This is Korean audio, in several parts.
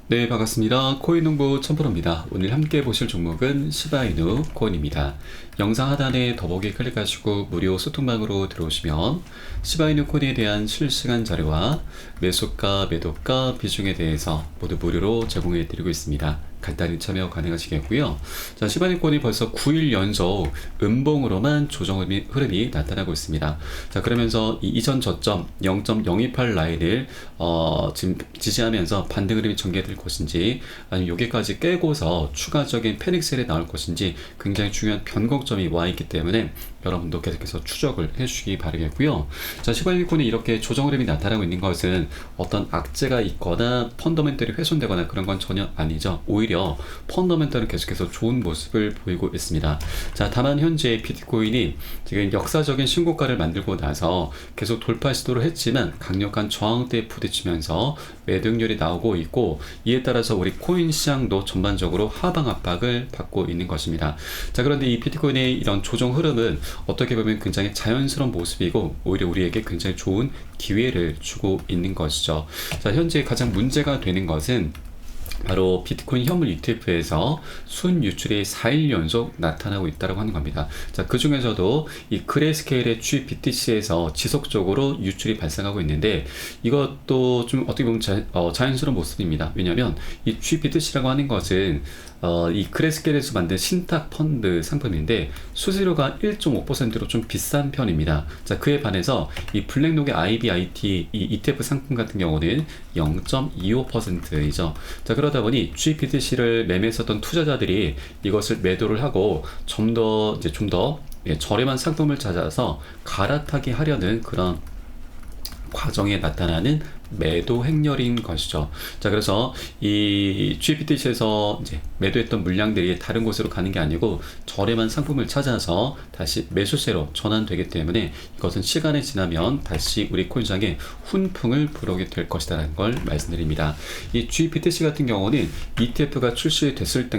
네, 반갑습니다. 코인농부 천프로입니다. 오늘 함께 보실 종목은 시바이누 코인입니다. 영상 하단에 더보기 클릭하시고 무료 소통방으로 들어오시면 시바이누 코인에 대한 실시간 자료와 매수가, 매도가, 비중에 대해서 모두 무료로 제공해 드리고 있습니다. 간단히 참여 가능하시겠고요. 자, 시바이누 코인이 벌써 9일 연속 음봉으로만 조정 흐름이 나타나고 있습니다. 자, 그러면서 이 이전 저점 0.028 라인을 지금 지지하면서 반등 흐름이 전개될 것인지, 아니면 여기까지 깨고서 추가적인 패닉셀이 나올 것인지 굉장히 중요한 변곡점이 와 있기 때문에 여러분도 계속해서 추적을 해주시기 바라겠고요. 자, 시바이누 코인이 이렇게 조정 흐름이 나타나고 있는 것은 어떤 악재가 있거나 펀더멘털이 훼손되거나 그런 건 전혀 아니죠. 오히려 펀더멘털은 계속해서 좋은 모습을 보이고 있습니다. 자, 다만 현재 비트코인이 지금 역사적인 신고가를 만들고 나서 계속 돌파 시도를 했지만 강력한 저항대에 부딪히면서 매도율이 나오고 있고, 이에 따라서 우리 코인 시장도 전반적으로 하방 압박을 받고 있는 것입니다. 자, 그런데 이 비트코인의 이런 조정 흐름은 어떻게 보면 굉장히 자연스러운 모습이고 오히려 우리에게 굉장히 좋은 기회를 주고 있는 것이죠. 자, 현재 가장 문제가 되는 것은 바로 비트코인 현물 ETF에서 순유출이 4일 연속 나타나고 있다고 하는 겁니다. 자, 그 중에서도 이 그레이스케일의 GBTC에서 지속적으로 유출이 발생하고 있는데, 이것도 좀 어떻게 보면 자연스러운 모습입니다. 왜냐하면 이 GBTC라고 하는 것은 이 그레이스케일에서 만든 신탁 펀드 상품인데 수수료가 1.5%로 좀 비싼 편입니다. 자, 그에 반해서 이 블랙록의 IBIT 이 ETF 상품 같은 경우는 0.25%이죠. 자, 그러다 보니 GBTC를 매매했었던 투자자들이 이것을 매도를 하고 좀 더 저렴한 상품을 찾아서 갈아타기 하려는 그런 과정에 나타나는 매도 행렬인 것이죠. 자, 그래서 이 GBTC에서 이제 매도했던 물량들이 다른 곳으로 가는 게 아니고 저렴한 상품을 찾아서 다시 매수세로 전환되기 때문에 이것은 시간이 지나면 다시 우리 코인시장에 훈풍을 불어오게 될 것이라는 걸 말씀드립니다. 이 GBTC 같은 경우는 ETF가 출시됐을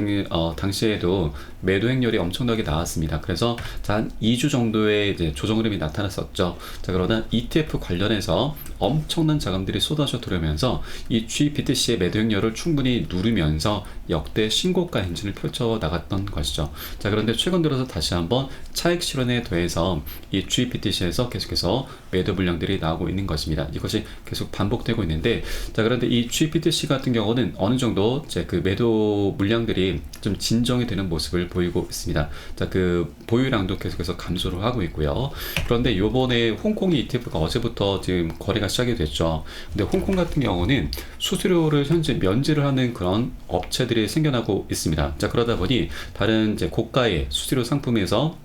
당시에도 매도 행렬이 엄청나게 나왔습니다. 그래서 한 2주 정도의 이제 조정 흐름이 나타났었죠. 자, 그러나 ETF 관련해서 엄청난 자금들이 쏟아져 들어오면서 이 GBTC의 매도 행렬을 충분히 누르면서 역대 신고가 행진을 펼쳐 나갔던 것이죠. 자, 그런데 최근 들어서 다시 한번 차익 실현에 더해서 이 GBTC에서 계속해서 매도 물량들이 나오고 있는 것입니다. 이것이 계속 반복되고 있는데, 자, 그런데 이 GBTC 같은 경우는 어느 정도 이제 그 매도 물량들이 좀 진정이 되는 모습을 보이고 있습니다. 자, 그 보유량도 계속해서 감소를 하고 있고요. 그런데 요번에 홍콩 ETF가 어제부터 지금 거래가 시작이 됐죠. 근데 홍콩 같은 경우는 수수료를 현재 면제를 하는 그런 업체들이 생겨나고 있습니다. 자, 그러다 보니 다른 이제 고가의 수수료 상품에서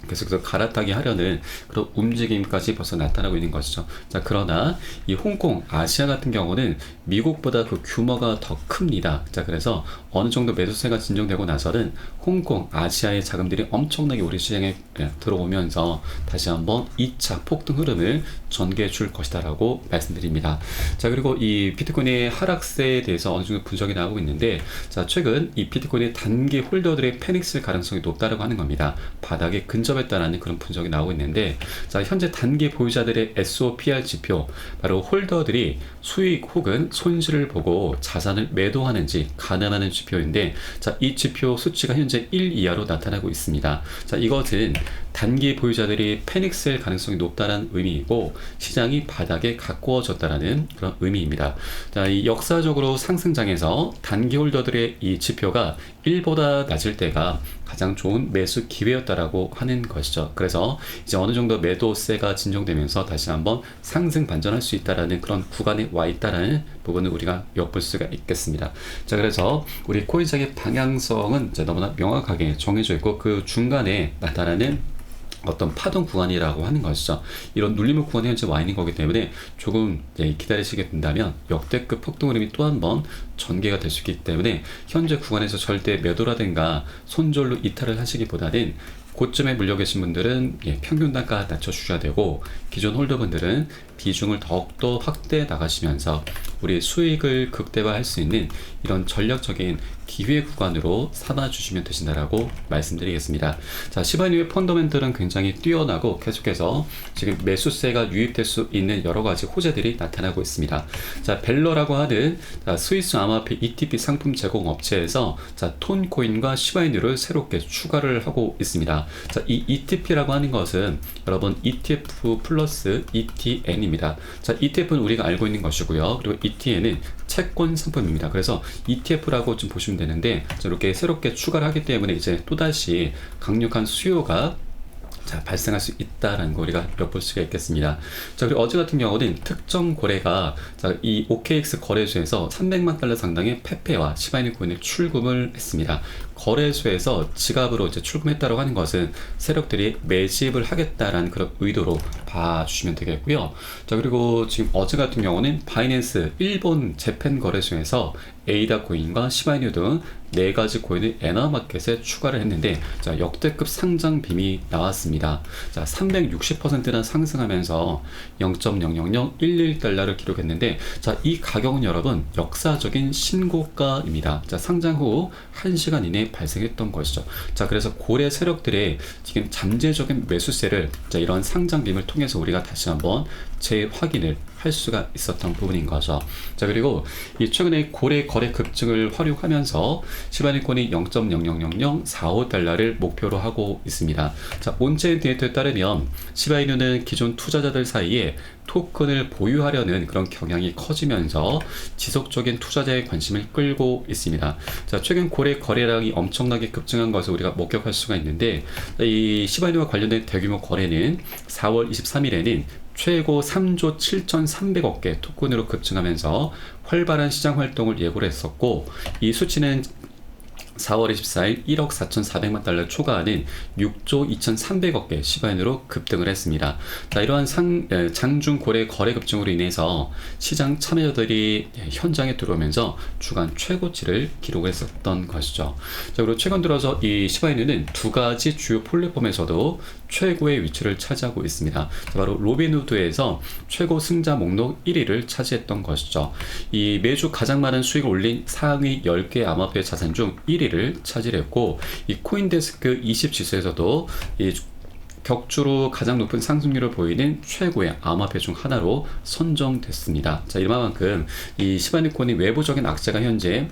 계속해서 갈아타기 하려는 그런 움직임까지 벌써 나타나고 있는 것이죠. 자, 그러나 이 홍콩, 아시아 같은 경우는 미국보다 그 규모가 더 큽니다. 자, 그래서 어느 정도 매수세가 진정되고 나서는 홍콩, 아시아의 자금들이 엄청나게 우리 시장에 들어오면서 다시 한번 2차 폭등 흐름을 전개해 줄 것이다라고 말씀드립니다. 자, 그리고 이 비트코인의 하락세에 대해서 어느 정도 분석이 나오고 있는데, 자, 최근 이 비트코인의 단기 홀더들의 패닉셀 가능성이 높다라고 하는 겁니다. 바닥에 근접했다라는 그런 분석이 나오고 있는데, 자, 현재 단기 보유자들의 SOPR 지표, 바로 홀더들이 수익 혹은 손실을 보고 자산을 매도하는지 가늠하는 지표인데, 자, 이 지표 수치가 현재 1 이하로 나타나고 있습니다. 자, 이것은 단기 보유자들이 패닉셀 가능성이 높다는 의미이고 시장이 바닥에 가까워졌다는 그런 의미입니다. 자, 이 역사적으로 상승장에서 단기 홀더들의 이 지표가 1보다 낮을 때가 가장 좋은 매수 기회였다라고 하는 것이죠. 그래서 이제 어느 정도 매도세가 진정되면서 다시 한번 상승 반전할 수 있다라는 그런 구간에 와 있다라는 부분을 우리가 엿볼 수가 있겠습니다. 자, 그래서 우리 코인시장의 방향성은 이제 너무나 명확하게 정해져 있고 그 중간에 나타나는 어떤 파동 구간이라고 하는 것이죠. 이런 눌림목 구간에 현재 와 있는 거기 때문에 조금 기다리시게 된다면 역대급 폭등 흐름이 또 한 번 전개가 될 수 있기 때문에 현재 구간에서 절대 매도라든가 손절로 이탈을 하시기보다는 고점에 물려 계신 분들은 평균 단가 낮춰주셔야 되고, 기존 홀더분들은 비중을 더욱더 확대해 나가시면서 우리 수익을 극대화할 수 있는 이런 전략적인 기회 구간으로 삼아주시면 되신다라고 말씀드리겠습니다. 자, 시바이누의 펀더멘털은 굉장히 뛰어나고 계속해서 지금 매수세가 유입될 수 있는 여러 가지 호재들이 나타나고 있습니다. 자, 벨러라고 하는 스위스 암호화폐 ETP 상품 제공 업체에서 자, 톤코인과 시바이누를 새롭게 추가를 하고 있습니다. 자, 이 ETP라고 하는 것은 여러분 ETF 플러스 ETN입니다. 자, ETF는 우리가 알고 있는 것이고요. 그리고 ETN은 채권 상품입니다. 그래서 ETF라고 좀 보시면 되는데, 이렇게 새롭게 추가를 하기 때문에 이제 또다시 강력한 수요가 자, 발생할 수 있다라는 거 우리가 엿볼 수가 있겠습니다. 자, 그리고 어제 같은 경우는 특정 거래가 자, 이 OKX 거래소에서 300만 달러 상당의 페페와 시바이누 코인을 출금을 했습니다. 거래소에서 지갑으로 이제 출금했다고 하는 것은 세력들이 매집을 하겠다라는 그런 의도로 봐주시면 되겠고요. 자, 그리고 지금 어제 같은 경우는 바이낸스 일본 재팬 거래소에서 에이다 코인과 시바이누 등 4가지 코인을 에너마켓에 추가를 했는데, 자, 역대급 상장 빔이 나왔습니다. 자, 360%나 상승하면서 0.00011달러를 기록했는데, 자, 이 가격은 여러분 역사적인 신고가입니다. 자, 상장 후 1시간 이내에 발생했던 것이죠. 자, 그래서 고래 세력들의 지금 잠재적인 매수세를 자, 이런 상장 빔을 통해서 우리가 다시 한번 재확인을 할 수가 있었던 부분인 거죠. 자, 그리고 이 최근에 고래 거래 급증을 활용하면서 시바이누 코인이 0.000045달러를 목표로 하고 있습니다. 자, 온체인 데이터에 따르면 시바이누는 기존 투자자들 사이에 토큰을 보유하려는 그런 경향이 커지면서 지속적인 투자자의 관심을 끌고 있습니다. 자, 최근 고래 거래량이 엄청나게 급증한 것을 우리가 목격할 수가 있는데, 이 시바이누와 관련된 대규모 거래는 4월 23일에는 최고 3조 7,300억 개 토큰으로 급증하면서 활발한 시장 활동을 예고를 했었고, 이 수치는 4월 24일 1억 4,400만 달러 초과하는 6조 2,300억 개 시바이누로 급등을 했습니다. 자, 이러한 장중 고래 거래 급증으로 인해서 시장 참여자들이 현장에 들어오면서 주간 최고치를 기록했었던 것이죠. 자, 그리고 최근 들어서 이 시바이누는 2가지 주요 플랫폼에서도 최고의 위치를 차지하고 있습니다. 바로 로빈후드에서 최고 승자 목록 1위를 차지했던 것이죠. 이 매주 가장 많은 수익을 올린 상위 10개 암호화폐 자산 중 1위를 차지했고, 이 코인데스크 20 지수에서도 이 격주로 가장 높은 상승률을 보이는 최고의 암호화폐 중 하나로 선정됐습니다. 자, 이만큼 이 시바이누 코인이 외부적인 악재가 현재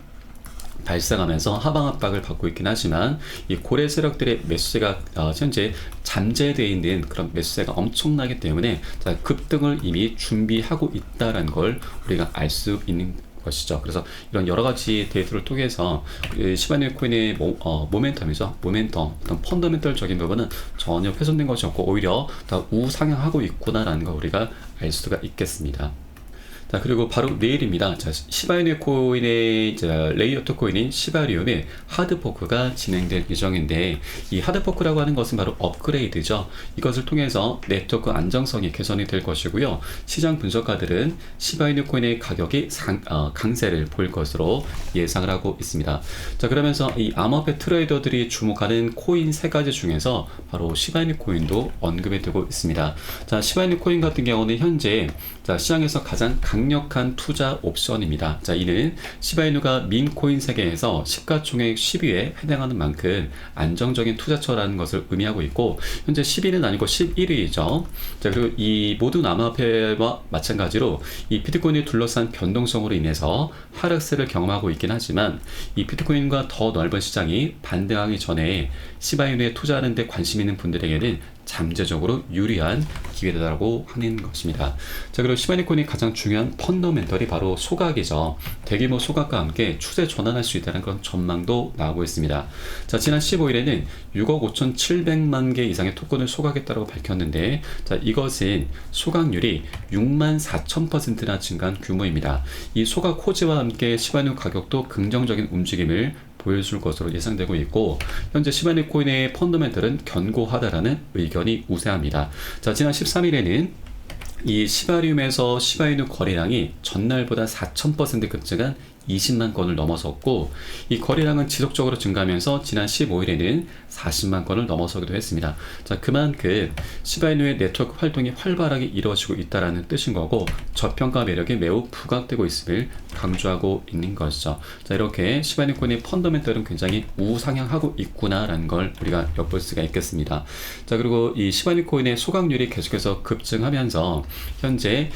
발생하면서 하방 압박을 받고 있긴 하지만, 이 고래 세력들의 매수세가 현재 잠재되어 있는 그런 매수세가 엄청나기 때문에 자, 급등을 이미 준비하고 있다는 걸 우리가 알 수 있는 것이죠. 그래서 이런 여러 가지 데이터를 통해서 시바이누 코인의 모멘텀이죠. 모멘텀, 어떤 펀더멘털적인 부분은 전혀 훼손된 것이 없고 오히려 더 우상향하고 있구나라는 걸 우리가 알 수가 있겠습니다. 자, 그리고 바로 내일입니다. 자, 시바이누 코인의 레이어2 코인인 시바리움의 하드포크가 진행될 예정인데, 이 하드포크라고 하는 것은 바로 업그레이드죠. 이것을 통해서 네트워크 안정성이 개선이 될 것이고요. 시장 분석가들은 시바이누 코인의 가격이 강세를 보일 것으로 예상을 하고 있습니다. 자, 그러면서 이 암호화폐 트레이더들이 주목하는 코인 3가지 중에서 바로 시바이누 코인도 언급이 되고 있습니다. 자, 시바이누 코인 같은 경우는 현재 자, 시장에서 가장 강력한 투자 옵션입니다. 자, 이는 시바이누가 밈코인 세계에서 시가총액 10위에 해당하는 만큼 안정적인 투자처라는 것을 의미하고 있고, 현재 10위는 아니고 11위죠. 자, 그리고 이 모든 암호화폐와 마찬가지로 이 비트코인을 둘러싼 변동성으로 인해서 하락세를 경험하고 있긴 하지만, 이 비트코인과 더 넓은 시장이 반등하기 전에 시바이누에 투자하는 데 관심 있는 분들에게는 잠재적으로 유리한 기회다라고 하는 것입니다. 자, 그리고 시바이누 코인의 가장 중요한 펀더멘털이 바로 소각이죠. 대규모 소각과 함께 추세 전환할 수 있다는 그런 전망도 나오고 있습니다. 자, 지난 15일에는 6억 5,700만 개 이상의 토큰을 소각했다고 밝혔는데, 자, 이것은 소각률이 64,000%나 증가한 규모입니다. 이 소각 호재와 함께 시바이누 가격도 긍정적인 움직임을 보여줄 것으로 예상되고 있고, 현재 시바이누 코인의 펀더멘털은 견고하다라는 의견이 우세합니다. 자, 지난 13일에는 이 시바리움에서 시바이누 거래량이 전날보다 4,000% 급증한 20만 건을 넘어섰고, 이 거래량은 지속적으로 증가하면서 지난 15일에는 40만 건을 넘어서기도 했습니다. 자, 그만큼 시바이누의 네트워크 활동이 활발하게 이루어지고 있다는 뜻인 거고, 저평가 매력이 매우 부각되고 있음을 강조하고 있는 것이죠. 자, 이렇게 시바이누 코인의 펀더멘털은 굉장히 우상향하고 있구나라는 걸 우리가 엿볼 수가 있겠습니다. 자, 그리고 이 시바이누 코인의 소각률이 계속해서 급증하면서 현재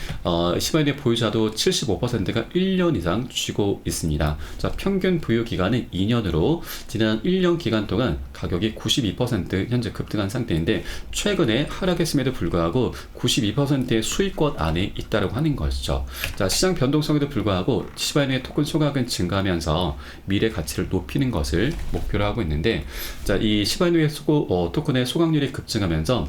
시바이누의 보유자도 75%가 1년 이상 쥐고 있습니다. 자, 평균 보유 기간은 2년으로 지난 1년 기간 동안 가격이 92% 현재 급등한 상태인데, 최근에 하락했음에도 불구하고 92%의 수익권 안에 있다고 하는 것이죠. 자, 시장 변동성에도 불구하고 시바이누의 토큰 소각은 증가하면서 미래 가치를 높이는 것을 목표로 하고 있는데, 자, 이 시바이누의 토큰의 소각률이 급증하면서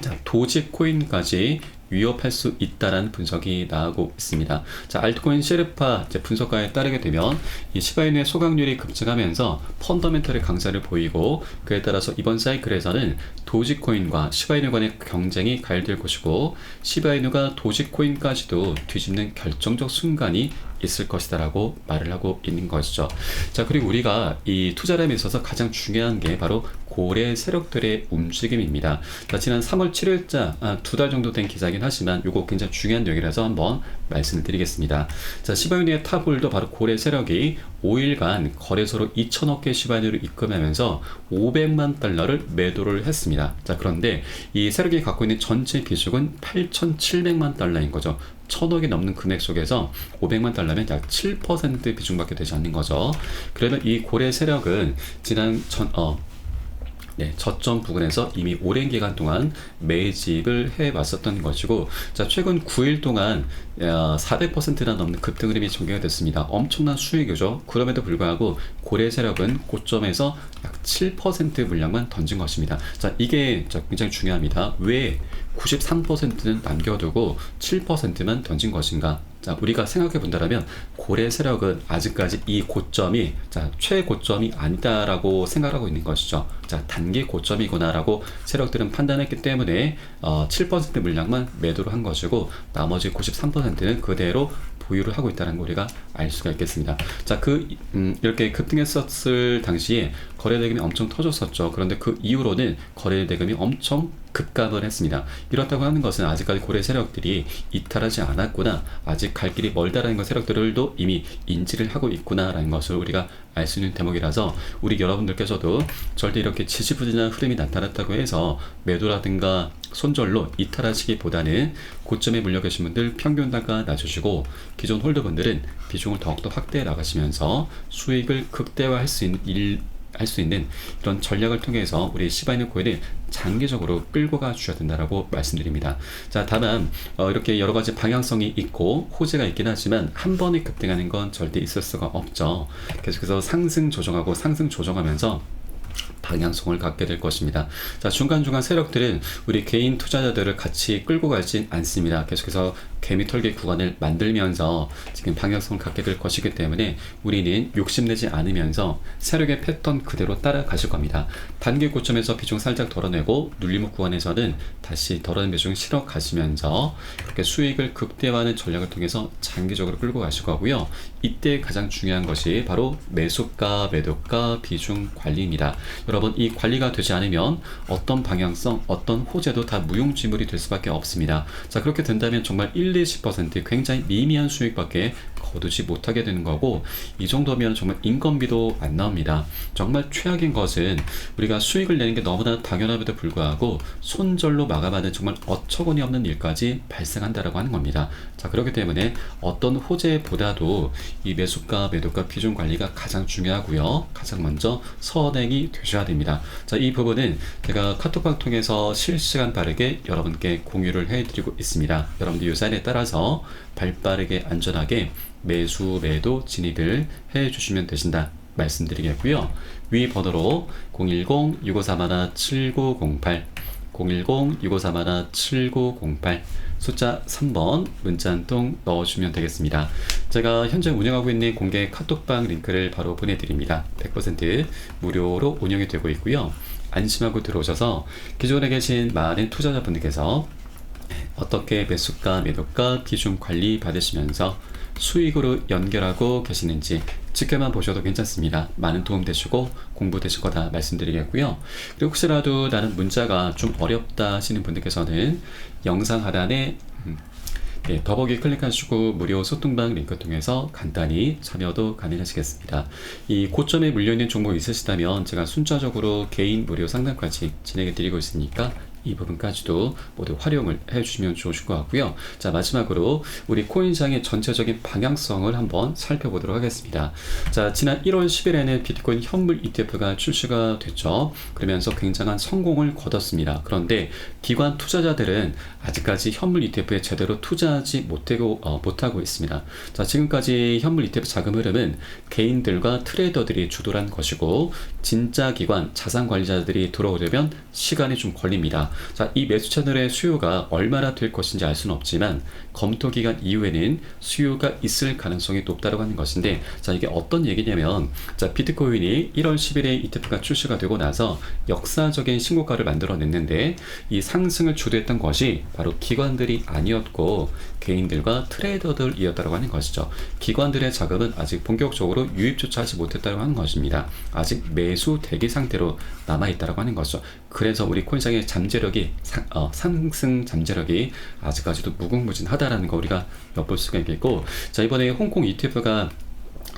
자, 도지코인까지 위협할 수 있다는 분석이 나오고 있습니다. 자, 알트코인 셰르파 분석가에 따르게 되면 이 시바이누의 소각률이 급증하면서 펀더멘털의 강세를 보이고, 그에 따라서 이번 사이클에서는 도지코인과 시바이누 간의 경쟁이 가열될 것이고, 시바이누가 도지코인까지도 뒤집는 결정적 순간이 있을 것이다 라고 말을 하고 있는 것이죠. 자, 그리고 우리가 이 투자람에 있어서 가장 중요한 게 바로 고래 세력들의 움직임입니다. 자, 지난 3월 7일자 2달 정도 된 기사이긴 하지만 이거 굉장히 중요한 내용이라서 한번 말씀을 드리겠습니다. 자, 시바이누의 탑홀더 바로 고래 세력이 5일간 거래소로 2천억 개 시바이누를 입금하면서 500만 달러를 매도를 했습니다. 자, 그런데 이 세력이 갖고 있는 전체 비중은 8,700만 달러인 거죠. 1,000억이 넘는 금액 속에서 500만 달러면 약 7% 비중밖에 되지 않는 거죠. 그러면 이 고래 세력은 지난 저점 부근에서 이미 오랜 기간 동안 매집을 해왔었던 것이고, 자, 최근 9일 동안 400%나 넘는 급등 흐름이 전개가 됐습니다. 엄청난 수익이죠. 그럼에도 불구하고 고래 세력은 고점에서 약 7% 물량만 던진 것입니다. 자, 이게 굉장히 중요합니다. 왜 93%는 남겨두고 7%만 던진 것인가? 자, 우리가 생각해 본다면 고래 세력은 아직까지 이 고점이 최고점이 아니다라고 생각하고 있는 것이죠. 자, 단기 고점이구나라고 세력들은 판단했기 때문에 7% 물량만 매도를 한 것이고, 나머지 93%는 그대로 보유를 하고 있다는 걸 우리가 알 수가 있겠습니다. 자, 이렇게 급등했었을 당시에 거래대금이 엄청 터졌었죠. 그런데 그 이후로는 거래대금이 엄청 급감을 했습니다. 이렇다고 하는 것은 아직까지 고래 세력들이 이탈하지 않았구나, 아직 갈 길이 멀다라는 것, 세력들도 이미 인지를 하고 있구나라는 것을 우리가 알 수 있는 대목이라서, 우리 여러분들께서도 절대 이렇게 지지부진한 흐름이 나타났다고 해서 매도라든가 손절로 이탈하시기보다는 고점에 물려 계신 분들 평균 단가 낮추시고, 기존 홀더분들은 비중을 더욱더 확대해 나가시면서 수익을 극대화할 수 있는 이런 전략을 통해서 우리 시바이누 코인을 장기적으로 끌고 가 주셔야 된다라고 말씀드립니다. 자, 다만 이렇게 여러 가지 방향성이 있고 호재가 있긴 하지만 한 번에 급등하는 건 절대 있을 수가 없죠. 계속해서 상승 조정하면서 방향성을 갖게 될 것입니다. 자, 중간중간 세력들은 우리 개인 투자자들을 같이 끌고 가진 않습니다. 계속해서 개미 털기 구간을 만들면서 지금 방향성을 갖게 될 것이기 때문에 우리는 욕심내지 않으면서 세력의 패턴 그대로 따라가실 겁니다. 단기 고점에서 비중 살짝 덜어내고 눌림목 구간에서는 다시 덜어낸 비중 실어 가시면서 그렇게 수익을 극대화하는 전략을 통해서 장기적으로 끌고 가실 거고요. 이때 가장 중요한 것이 바로 매수가, 매도가, 비중 관리입니다. 여러분, 이 관리가 되지 않으면 어떤 방향성, 어떤 호재도 다 무용지물이 될 수밖에 없습니다. 자, 그렇게 된다면 정말 1-20% 굉장히 미미한 수익밖에 거두지 못하게 되는 거고, 이 정도면 정말 인건비도 안 나옵니다. 정말 최악인 것은 우리가 수익을 내는 게 너무나 당연함에도 불구하고 손절로 마감하는 정말 어처구니 없는 일까지 발생한다라고 하는 겁니다. 자, 그렇기 때문에 어떤 호재보다도 이 매수가, 매도가, 비중 관리가 가장 중요하고요. 가장 먼저 선행이 되셔야 됩니다. 자, 이 부분은 제가 카톡방 통해서 실시간 빠르게 여러분께 공유를 해드리고 있습니다. 여러분들 이 사인에 따라서 발빠르게 안전하게 매수, 매도 진입을 해주시면 되신다 말씀드리겠고요. 위 번호로 010-6531-7908 010-6531-7908 숫자 3번 문자 한 통 넣어주시면 되겠습니다. 제가 현재 운영하고 있는 공개 카톡방 링크를 바로 보내드립니다. 100% 무료로 운영이 되고 있고요. 안심하고 들어오셔서 기존에 계신 많은 투자자분들께서 어떻게 매수가, 매도가, 비중 관리 받으시면서 수익으로 연결하고 계시는지 지켜만 보셔도 괜찮습니다. 많은 도움 되시고 공부 되실 거다 말씀드리겠고요. 그리고 혹시라도 나는 문자가 좀 어렵다 하시는 분들께서는 영상 하단에 더보기 클릭하시고 무료 소통방 링크 통해서 간단히 참여도 가능하시겠습니다. 이 고점에 물려있는 종목 있으시다면 제가 순차적으로 개인 무료 상담까지 진행해 드리고 있으니까 이 부분까지도 모두 활용을 해주시면 좋으실 것 같고요. 자, 마지막으로 우리 코인시장의 전체적인 방향성을 한번 살펴보도록 하겠습니다. 자, 지난 1월 10일에는 비트코인 현물 ETF가 출시가 됐죠. 그러면서 굉장한 성공을 거뒀습니다. 그런데 기관 투자자들은 아직까지 현물 ETF에 제대로 투자하지 못하고 있습니다. 자, 지금까지 현물 ETF 자금 흐름은 개인들과 트레이더들이 주도한 것이고, 진짜 기관 자산관리자들이 들어오려면 시간이 좀 걸립니다. 자, 이 매수 채널의 수요가 얼마나 될 것인지 알 수는 없지만 검토 기간 이후에는 수요가 있을 가능성이 높다고 하는 것인데, 자, 이게 어떤 얘기냐면, 자, 비트코인이 1월 10일에 ETF가 출시가 되고 나서 역사적인 신고가를 만들어냈는데, 이 상승을 주도했던 것이 바로 기관들이 아니었고 개인들과 트레이더들이었다고 하는 것이죠. 기관들의 자금은 아직 본격적으로 유입조차 하지 못했다고 하는 것입니다. 아직 매수 대기 상태로 남아있다고 하는 것이죠. 그래서 우리 코인시장의 잠재력이 상승 잠재력이 아직까지도 무궁무진하다라는 거 우리가 엿볼 수가 있겠고, 자, 이번에 홍콩 ETF가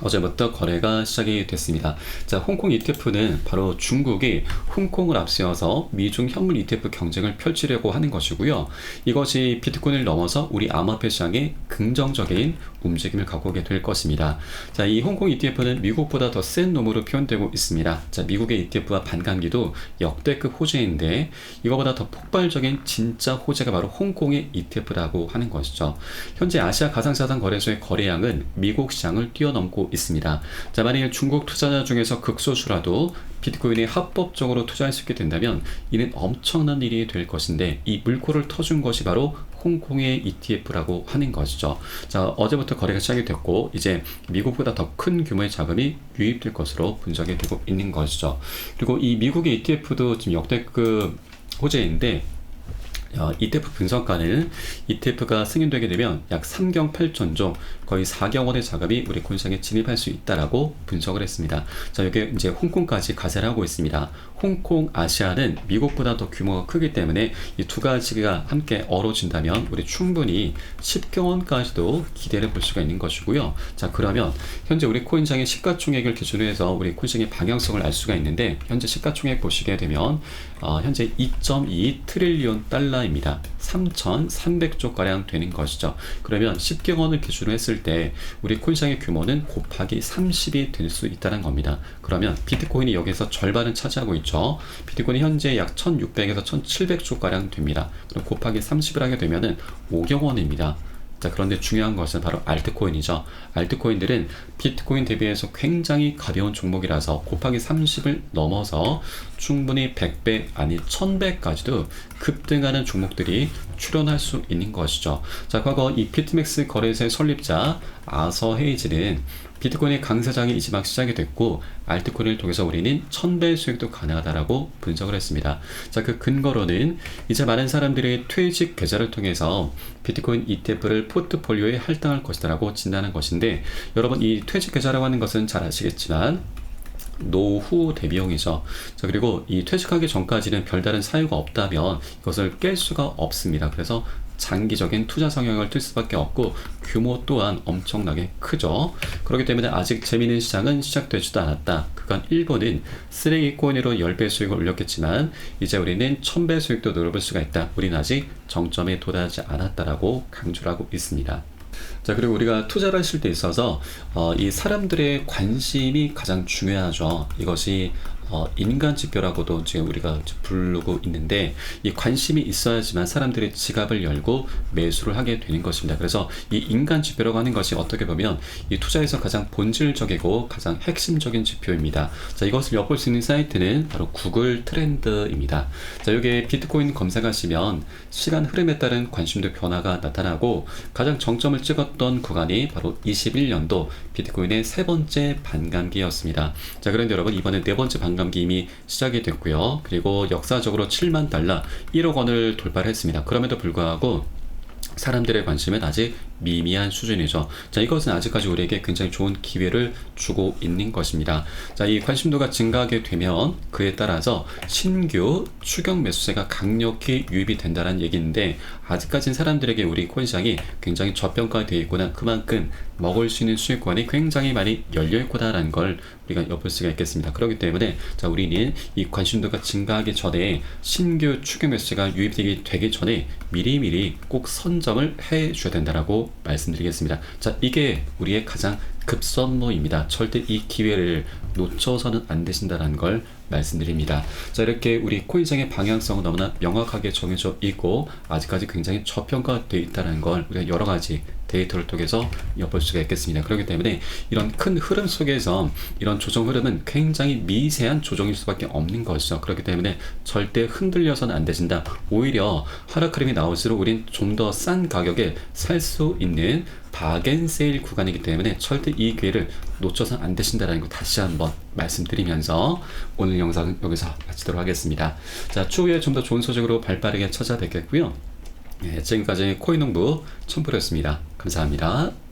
어제부터 거래가 시작이 됐습니다. 자, 홍콩 ETF는 바로 중국이 홍콩을 앞세워서 미중 현물 ETF 경쟁을 펼치려고 하는 것이고요. 이것이 비트코인을 넘어서 우리 암호화폐 시장에 긍정적인 움직임을 갖고 오게 될 것입니다. 자, 이 홍콩 ETF는 미국보다 더 센 놈으로 표현되고 있습니다. 자, 미국의 ETF와 반감기도 역대급 호재인데 이거보다 더 폭발적인 진짜 호재가 바로 홍콩의 ETF라고 하는 것이죠. 현재 아시아 가상자산 거래소의 거래량은 미국 시장을 뛰어넘고 있습니다. 자, 만일 중국 투자자 중에서 극소수라도 비트코인에 합법적으로 투자할 수 있게 된다면 이는 엄청난 일이 될 것인데, 이 물꼬를 터준 것이 바로 홍콩의 ETF라고 하는 것이죠. 자, 어제부터 거래가 시작이 됐고 이제 미국보다 더 큰 규모의 자금이 유입될 것으로 분석이 되고 있는 것이죠. 그리고 이 미국의 ETF도 지금 역대급 호재인데, ETF 분석가는 ETF가 승인되게 되면 약 3경 8천조, 거의 4경 원의 자금이 우리 코인시장에 진입할 수 있다라고 분석을 했습니다. 자, 여기 이제 홍콩까지 가세를 하고 있습니다. 홍콩, 아시아는 미국보다 더 규모가 크기 때문에 이 두 가지가 함께 어우러진다면 우리 충분히 10경 원까지도 기대를 볼 수가 있는 것이고요. 자, 그러면 현재 우리 코인시장의 시가총액을 기준으로 해서 우리 코인시장의 방향성을 알 수가 있는데, 현재 시가총액 보시게 되면 현재 2.2 트릴리온 달러입니다. 3,300조가량 되는 것이죠. 그러면 10경 원을 기준으로 했을 때 우리 코인시장의 규모는 곱하기 30이 될 수 있다는 겁니다. 그러면 비트코인이 여기서 절반을 차지하고 있죠. 비트코인이 현재 약 1,600에서 1,700조가량 됩니다. 그럼 곱하기 30을 하게 되면은 5경 원입니다. 자, 그런데 중요한 것은 바로 알트코인이죠. 알트코인들은 비트코인 대비해서 굉장히 가벼운 종목이라서 곱하기 30을 넘어서 충분히 100배 아니 1000배까지도 급등하는 종목들이 출현할 수 있는 것이죠. 자, 과거 이 비트맥스 거래소의 설립자 아서 헤이즈는 비트코인의 강세장이 이제 막 시작이 됐고 알트코인을 통해서 우리는 1000배 수익도 가능하다라고 분석을 했습니다. 자, 그 근거로는 이제 많은 사람들이 퇴직 계좌를 통해서 비트코인 ETF를 포트폴리오에 할당할 것이다라고 진단한 것인데, 여러분 이 퇴직 계좌라고 하는 것은 잘 아시겠지만 노후 대비용이죠. 자, 그리고 이 퇴직하기 전까지는 별다른 사유가 없다면 이것을 깰 수가 없습니다. 그래서 장기적인 투자 성향을 뜰 수밖에 없고 규모 또한 엄청나게 크죠. 그렇기 때문에 아직 재미있는 시장은 시작되지도 않았다. 그간 일본은 쓰레기 코인으로 10배 수익을 올렸겠지만 이제 우리는 1000배 수익도 노려볼 수가 있다. 우리는 아직 정점에 도달하지 않았다라고 강조를 하고 있습니다. 자, 그리고 우리가 투자를 하실 때 있어서 이 사람들의 관심이 가장 중요하죠. 이것이 인간 지표라고도 지금 우리가 부르고 있는데, 이 관심이 있어야지만 사람들이 지갑을 열고 매수를 하게 되는 것입니다. 그래서 이 인간 지표라고 하는 것이 어떻게 보면 이 투자에서 가장 본질적이고 가장 핵심적인 지표입니다. 자, 이것을 엿볼 수 있는 사이트는 바로 구글 트렌드입니다. 자, 여기에 비트코인 검색하시면 시간 흐름에 따른 관심도 변화가 나타나고 가장 정점을 찍었던 구간이 바로 21년도 비트코인의 세 번째 반감기였습니다. 자, 그런데 여러분 이번에 네 번째 반감기 이미 시작이 됐고요. 그리고 역사적으로 7만 달러 1억 원을 돌파를 했습니다. 그럼에도 불구하고 사람들의 관심은 아직 미미한 수준이죠. 자, 이것은 아직까지 우리에게 굉장히 좋은 기회를 주고 있는 것입니다. 자, 이 관심도가 증가하게 되면 그에 따라서 신규 추격 매수세가 강력히 유입이 된다는 얘기인데, 아직까지는 사람들에게 우리 코인 시장이 굉장히 저평가되어 있거나 그만큼 먹을 수 있는 수익권이 굉장히 많이 열려있구나라는 걸 우리가 엿볼 수가 있겠습니다. 그렇기 때문에 자, 우리는 이 관심도가 증가하기 전에 신규 추격 매수세가 유입되기 전에 미리미리 꼭 선점을 해 줘야 된다라고 말씀드리겠습니다. 자, 이게 우리의 가장 급선무입니다. 절대 이 기회를 놓쳐서는 안 되신다는 걸 말씀드립니다. 자, 이렇게 우리 코인시장의 방향성은 너무나 명확하게 정해져 있고 아직까지 굉장히 저평가되어 있다는 걸 우리가 여러 가지 데이터를 통해서 엿볼 수가 있겠습니다. 그렇기 때문에 이런 큰 흐름 속에서 이런 조정 흐름은 굉장히 미세한 조정일 수밖에 없는 것이죠. 그렇기 때문에 절대 흔들려서는 안 되신다. 오히려 하락 흐름이 나올수록 우린 좀 더 싼 가격에 살 수 있는 박앤세일 구간이기 때문에 절대 이 기회를 놓쳐서는 안 되신다는 거 다시 한번 말씀드리면서 오늘 영상은 여기서 마치도록 하겠습니다. 자, 추후에 좀 더 좋은 소식으로 발빠르게 찾아뵙겠고요. 네, 지금까지 코인농부 첨프로였습니다. 감사합니다.